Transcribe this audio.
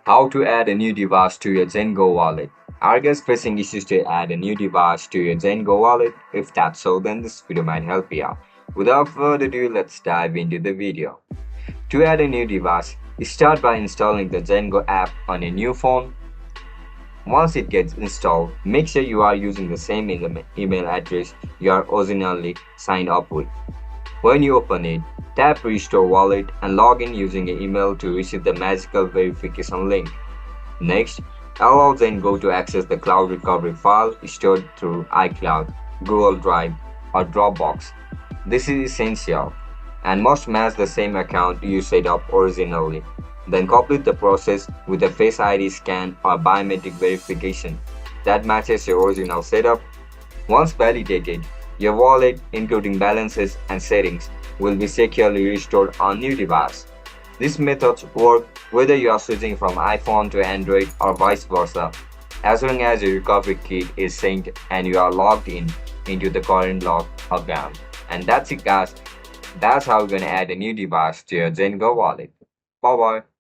How to add a new device to your Zengo wallet. Are you guys facing issues to add a new device to your Zengo wallet? If that's so, then this video might help you out. Without further ado, let's dive into the video. To add a new device, start by installing the Zengo app on a new phone. Once it gets installed, make sure you are using the same email address you are originally signed up with. When you open it, tap Restore Wallet and log in using an email to receive the magical verification link. Next, allow Zengo to access the cloud recovery file stored through iCloud, Google Drive, or Dropbox. This is essential and must match the same account you set up originally. Then complete the process with a Face ID scan or biometric verification that matches your original setup. Once validated, your wallet, including balances and settings, will be securely restored on new device. These methods work whether you are switching from iPhone to Android or vice versa, as long as your recovery kit is synced and you are logged into the current locked account. And that's it, guys. That's how you're gonna add a new device to your Zengo wallet. Bye bye.